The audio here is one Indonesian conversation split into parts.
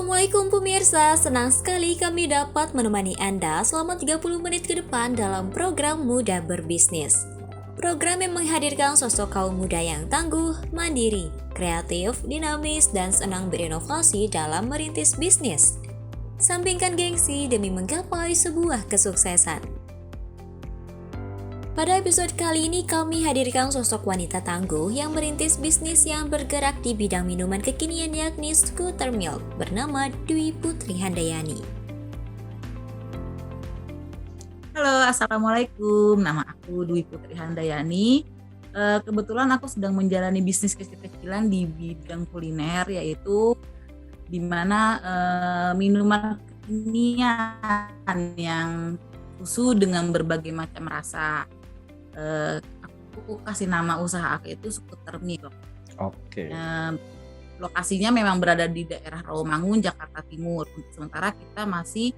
Assalamualaikum pemirsa, senang sekali kami dapat menemani Anda selama 30 menit ke depan dalam program Muda Berbisnis. Program yang menghadirkan sosok kaum muda yang tangguh, mandiri, kreatif, dinamis, dan senang berinovasi dalam merintis bisnis. Sampingkan gengsi demi menggapai sebuah kesuksesan. Pada episode kali ini kami hadirkan sosok wanita tangguh yang merintis bisnis yang bergerak di bidang minuman kekinian yakni Scooter Milk bernama Dwi Putri Handayani. Halo, Assalamualaikum. Nama aku Dwi Putri Handayani. Kebetulan aku sedang menjalani bisnis kecil-kecilan di bidang kuliner, yaitu di mana minuman kekinian yang susu dengan berbagai macam rasa. Aku kasih nama usaha aku itu Scooter Milk. Oke. Lokasinya memang berada di daerah Rawamangun, Jakarta Timur. Sementara kita masih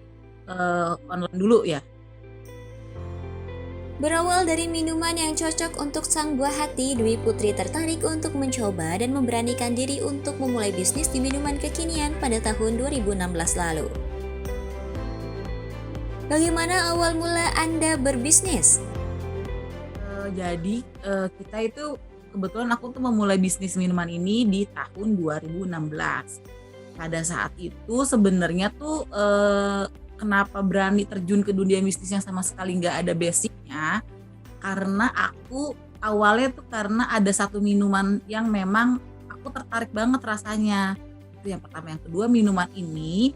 online dulu ya. Berawal dari minuman yang cocok untuk sang buah hati, Dwi Putri tertarik untuk mencoba dan memberanikan diri untuk memulai bisnis di minuman kekinian pada tahun 2016 lalu. Bagaimana awal mula Anda berbisnis? Jadi kita itu kebetulan aku tuh memulai bisnis minuman ini di tahun 2016. Pada saat itu sebenarnya tuh kenapa berani terjun ke dunia bisnis yang sama sekali nggak ada basicnya, karena aku awalnya tuh karena ada satu minuman yang memang aku tertarik banget rasanya. Itu yang pertama. Yang kedua, minuman ini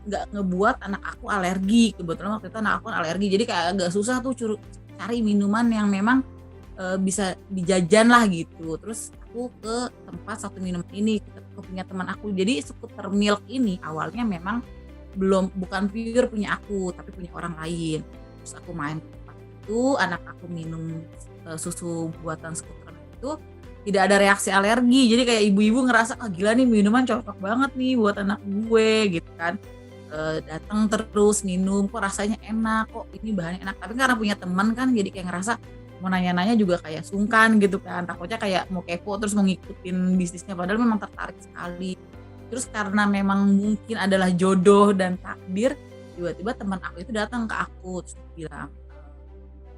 nggak ngebuat anak aku alergi. Kebetulan waktu itu anak aku alergi, jadi kayak agak susah tuh cari minuman yang memang bisa dijajan lah gitu. Terus aku ke tempat satu minuman ini, aku punya teman aku. Jadi Scooter Milk ini awalnya memang bukan pure punya aku, tapi punya orang lain. Terus aku main ke tempat itu, anak aku minum susu buatan Scooter itu tidak ada reaksi alergi. Jadi kayak ibu-ibu ngerasa, gila nih minuman cocok banget nih buat anak gue gitu kan. Datang terus minum, kok rasanya enak, kok ini bahannya enak. Tapi karena punya teman kan, jadi kayak ngerasa mau nanya-nanya juga kayak sungkan gitu kan, takutnya kayak mau kepo terus mau ngikutin bisnisnya, padahal memang tertarik sekali. Terus karena memang mungkin adalah jodoh dan takdir, tiba-tiba teman aku itu datang ke aku terus bilang,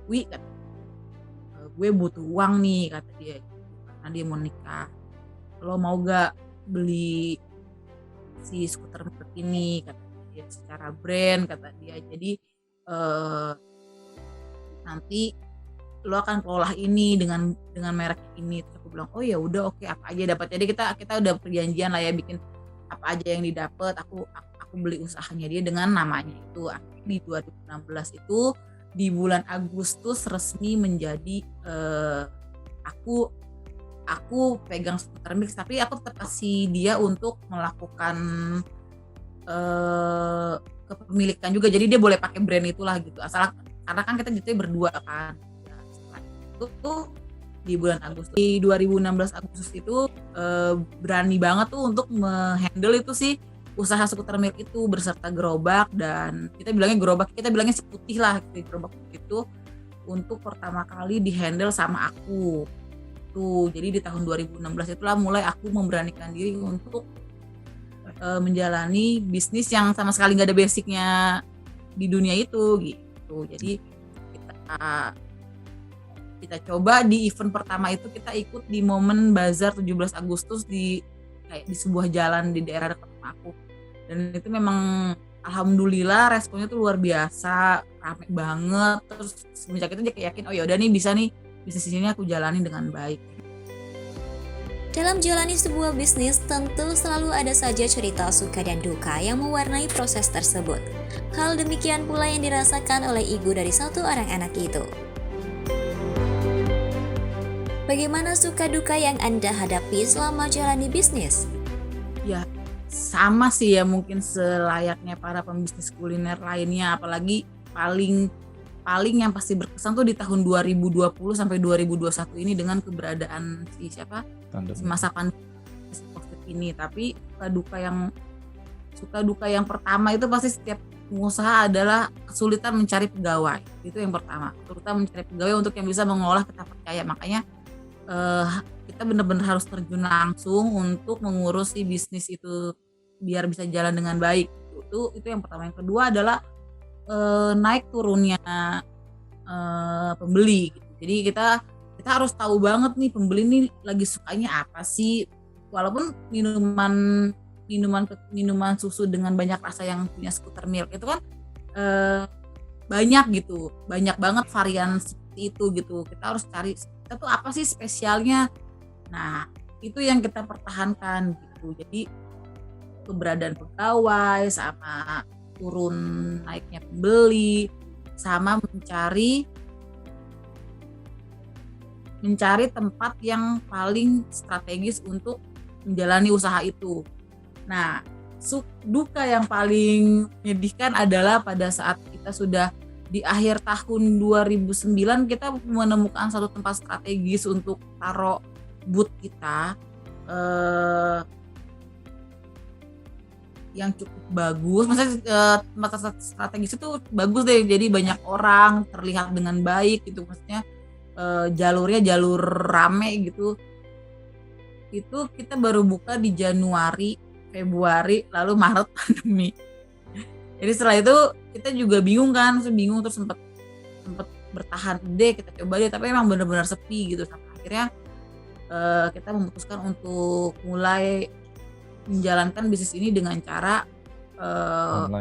"Wi, gue butuh uang nih," kata dia, karena dia mau nikah. "Lo mau gak beli si skuter ini?" kata dia, secara brand, kata dia. Jadi nanti lo akan kelola ini dengan merek ini. Terus aku bilang, oh ya udah, oke, apa aja dapat. Jadi kita udah perjanjian lah ya, bikin apa aja yang didapat. Aku beli usahanya dia dengan namanya itu. Di 2016 itu di bulan Agustus resmi menjadi aku pegang Scooter Mix, tapi aku tetap kasih dia untuk melakukan kepemilikan juga. Jadi dia boleh pakai brand itulah gitu, asal karena kan kita jatuhnya berdua kan. Nah, setelah itu tuh di bulan Agustus, di 2016 Agustus itu berani banget tuh untuk menghandle itu sih usaha Scooter Milk itu berserta gerobak, dan kita bilangnya si putih lah gitu, gerobak itu untuk pertama kali dihandle sama aku tuh. Jadi di tahun 2016 itulah mulai aku memberanikan diri untuk menjalani bisnis yang sama sekali nggak ada basicnya di dunia itu gitu. Jadi kita coba di event pertama itu, kita ikut di momen bazar 17 Agustus di sebuah jalan di daerah dekat rumah aku, dan itu memang alhamdulillah responnya tuh luar biasa, rame banget. Terus semenjak itu dia yakin, oh ya udah nih, bisa nih bisnis ini aku jalani dengan baik. Dalam jalani sebuah bisnis, tentu selalu ada saja cerita suka dan duka yang mewarnai proses tersebut. Hal demikian pula yang dirasakan oleh ibu dari satu orang anak itu. Bagaimana suka duka yang Anda hadapi selama jalani bisnis? Ya, sama sih ya, mungkin selayaknya para pembisnis kuliner lainnya, apalagi paling yang pasti berkesan tuh di tahun 2020 sampai 2021 ini dengan keberadaan si masa pandemi COVID ini. Tapi suka duka yang pertama itu pasti setiap pengusaha adalah kesulitan mencari pegawai. Itu yang pertama, terutama mencari pegawai untuk yang bisa mengolah kita percaya. Makanya kita benar-benar harus terjun langsung untuk mengurus si bisnis itu biar bisa jalan dengan baik. Itu yang pertama. Yang kedua adalah naik turunnya pembeli gitu. Jadi kita harus tahu banget nih pembeli nih lagi sukanya apa sih. Walaupun minuman susu dengan banyak rasa yang punya Scooter Milk itu kan banyak gitu, banyak banget varian seperti itu gitu. Kita harus cari kita tuh apa sih spesialnya. Nah, itu yang kita pertahankan gitu. Jadi keberadaan pegawai sama turun naiknya pembeli sama mencari tempat yang paling strategis untuk menjalani usaha itu. Nah, duka yang paling menyedihkan adalah pada saat kita sudah di akhir tahun 2009 kita menemukan satu tempat strategis untuk taruh booth kita yang cukup bagus. Maksudnya tempat strategis itu bagus deh, jadi banyak orang, terlihat dengan baik gitu. Maksudnya jalurnya jalur rame gitu. Itu kita baru buka di Januari, Februari, lalu Maret pandemi. Jadi setelah itu kita juga bingung terus sempat bertahan deh, kita coba deh, tapi emang benar-benar sepi gitu. Sampai akhirnya kita memutuskan untuk mulai menjalankan bisnis ini dengan cara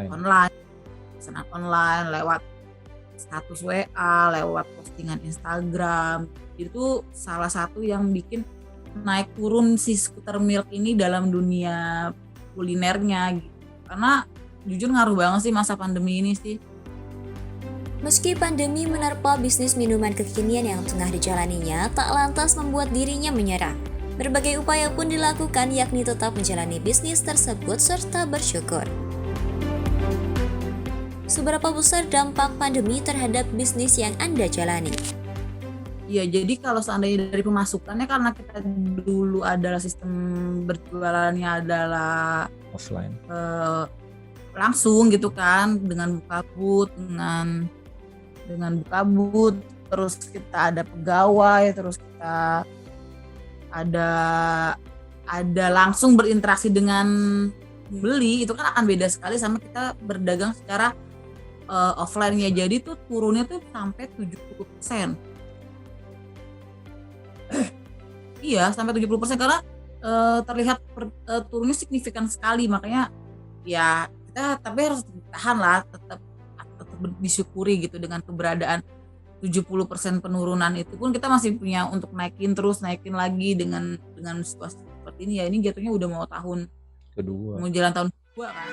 online, pesanan online lewat status WA, lewat postingan Instagram. Itu salah satu yang bikin naik turun si Scooter Milk ini dalam dunia kulinernya gitu. Karena jujur ngaruh banget sih masa pandemi ini sih. Meski pandemi menerpa bisnis minuman kekinian yang tengah dijalaninya, tak lantas membuat dirinya menyerah. Berbagai upaya pun dilakukan, yakni tetap menjalani bisnis tersebut serta bersyukur. Seberapa besar dampak pandemi terhadap bisnis yang Anda jalani? Ya, jadi kalau seandainya dari pemasukannya, karena kita dulu adalah sistem berjualannya adalah offline, langsung gitu kan, dengan buka booth, dengan buka booth, terus kita ada pegawai, terus kita ada langsung berinteraksi dengan pembeli, itu kan akan beda sekali sama kita berdagang secara offline-nya. Jadi tuh turunnya tuh sampai 70%. Iya, sampai 70% karena terlihat turunnya signifikan sekali. Makanya ya kita tapi harus tahan lah, tetap disyukuri gitu dengan keberadaan 70% penurunan itu pun kita masih punya untuk naikin lagi dengan situasi seperti ini ya. Ini jatuhnya udah mau jalan tahun kedua kan.